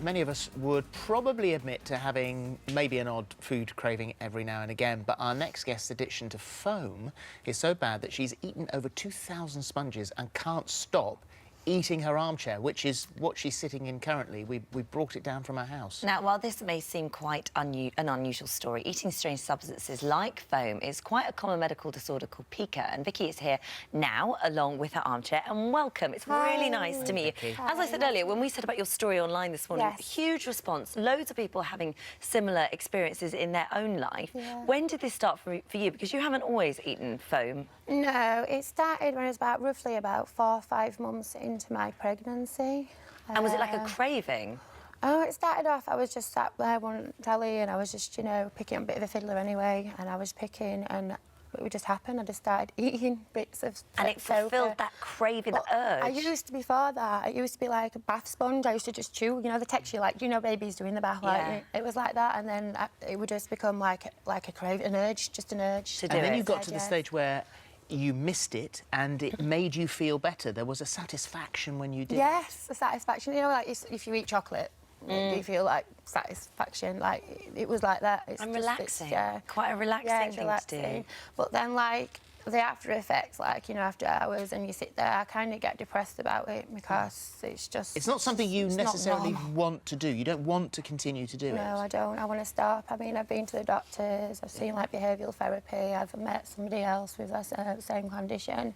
many of us would probably admit to having maybe an odd food craving every now and again, but our next guest's addiction to foam is so bad that she's eaten over 2,000 sponges and can't stop eating her armchair, which is what she's sitting in currently. We brought it down from our house. Now, while this may seem quite an unusual story, eating strange substances like foam is quite a common medical disorder called pica, and Vicky is here now, along with her armchair, and welcome. It's really nice to meet you. As I said earlier, when we said about your story online this morning, huge response, loads of people having similar experiences in their own life. When did this start for you? Because you haven't always eaten foam. No, it started when I was roughly about 4 or 5 months into my pregnancy. And was it like a craving? Oh, it started off, I was just sat there one telly and I was just, you know, picking up a bit of a fiddler anyway, and I was picking and it would just happen. I just started eating bits of And it fulfilled that craving, that urge. I used to, before that, it used to be like a bath sponge. I used to just chew, you know, the texture, like, you know, babies doing the bath, like, it was like that, and then it would just become like a craving, an urge, just an urge. To do it. And then you got to the stage where you missed it and it made you feel better. There was a satisfaction when you did. Yes, a satisfaction. You know, like if you eat chocolate, you feel like satisfaction. Like it was like that. It's and just, relaxing. yeah, quite a relaxing thing relaxing. to do. But then, like the after effects, like, you know, after hours, and you sit there, I kind of get depressed about it because it's just. It's not something you necessarily want to do. You don't want to continue to do it. No, I don't. I want to stop. I mean, I've been to the doctors. I've seen like behavioural therapy. I've met somebody else with the same condition.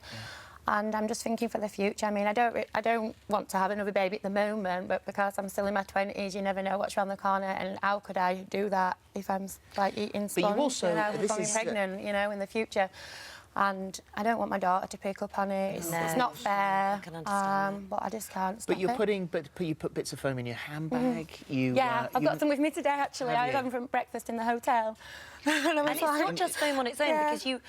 And I'm just thinking for the future. I mean, I don't want to have another baby at the moment, but because I'm still in my 20s, you never know what's around the corner, and how could I do that if I'm, like, eating sponge, but you also, you know, if I'm pregnant, you know, in the future. And I don't want my daughter to pick up on it. It's not fair. I can understand. But I just can't stop But you're it. you put bits of foam in your handbag. I've got some with me today, actually. I was having from breakfast in the hotel. and it's not just foam on its own, because you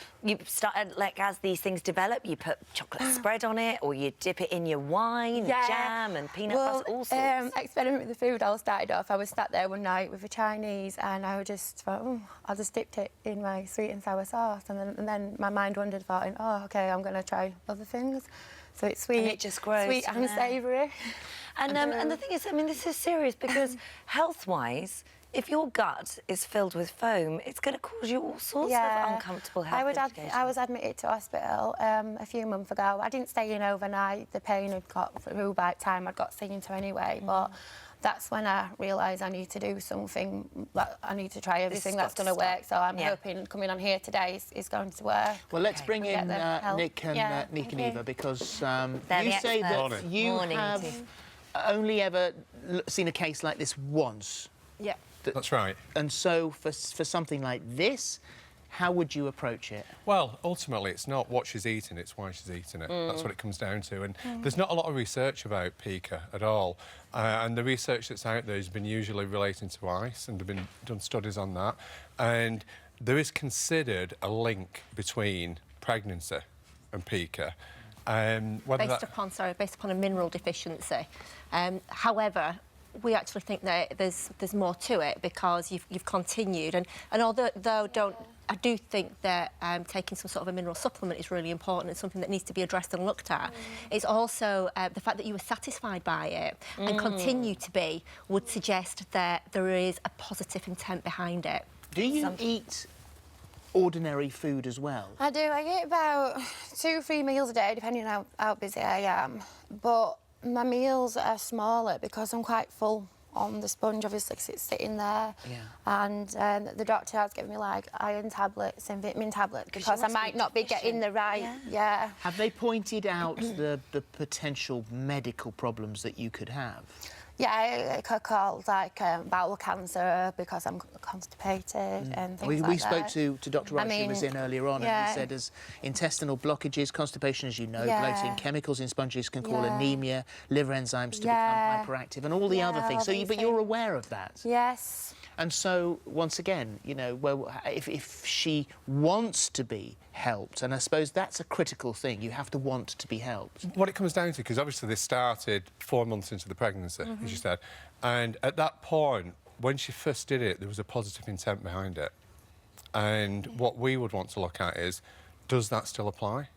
started, like, as these things develop, you put chocolate spread on it, or you dip it in your wine, jam and peanut butter, all sorts. Experiment with the food, I started off. I was sat there one night with a Chinese, and I just thought, oh, I just dipped it in my sweet and sour sauce, and then my mind wandered, thought, oh, OK, I'm going to try other things. So it's sweet, and it just grows sweet and savoury. And the thing is, I mean, this is serious, because health-wise, if your gut is filled with foam, it's going to cause you all sorts of uncomfortable health implications. I was admitted to hospital a few months ago. I didn't stay in overnight. The pain had got through by the time I'd got seen to anyway. But that's when I realised I need to do something. I need to try everything that's going to work. So I'm hoping coming on here today is going to work. Well, let's bring in Nick and Eva, because you say that you have only ever seen a case like this once. Yeah. That's right. And so for something like this, how would you approach it? Well, ultimately, it's not what she's eating, it's why she's eating it. That's what it comes down to. And there's not a lot of research about pica at all. And the research that's out there has been usually relating to ice, and there have been done studies on that. And there is considered a link between pregnancy and pica. Based upon a mineral deficiency. However, we actually think that there's more to it, because you've continued, and although I do think that taking some sort of a mineral supplement is really important and something that needs to be addressed and looked at. It's also the fact that you were satisfied by it and continue to be would suggest that there is a positive intent behind it. Do you eat ordinary food as well? I do. I eat about 2 or 3 meals a day, depending on how busy I am. But my meals are smaller because I'm quite full on the sponge, obviously, because it's sitting there. And the doctor has given me, like, iron tablets and vitamin tablets because I might not be getting the right... Have they pointed out the potential medical problems that you could have? Yeah, it could cause, like, bowel cancer because I'm constipated and things like that. We spoke to Dr. Rice, who was in earlier on, and he said as intestinal blockages, constipation, as you know, bloating, chemicals in sponges can cause anemia, liver enzymes to become hyperactive, and all the other things. So, but you're aware of that? Yes. And so, once again, you know, well, if she wants to be helped, and I suppose that's a critical thing, you have to want to be helped. What it comes down to, because obviously this started 4 months into the pregnancy, as you said, and at that point, when she first did it, there was a positive intent behind it. And what we would want to look at is, does that still apply?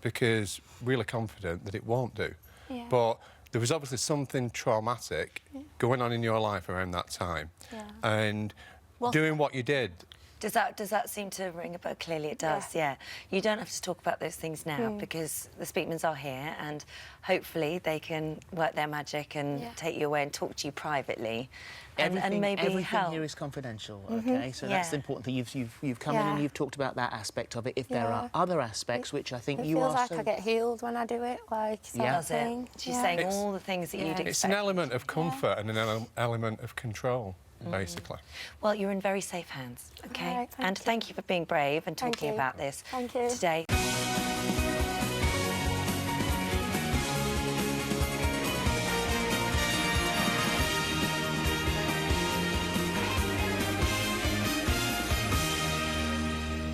Because we're really confident that it won't do. But there was obviously something traumatic going on in your life around that time. Yeah. And doing what you did. Does that seem to ring a bell? Clearly it does, yeah. You don't have to talk about those things now because the Speakmans are here and hopefully they can work their magic and take you away and talk to you privately and maybe everything help. here is confidential, OK? So that's the important thing. You've come in and you've talked about that aspect of it. If there are other aspects, which I think you are... It feels like I get healed when I do it, like, sort of Does it? thing. She's saying all the things that you'd expect. It's an element of comfort and an element of control. Basically. Well, you're in very safe hands, OK? Right, Thank you for being brave and talking about this today.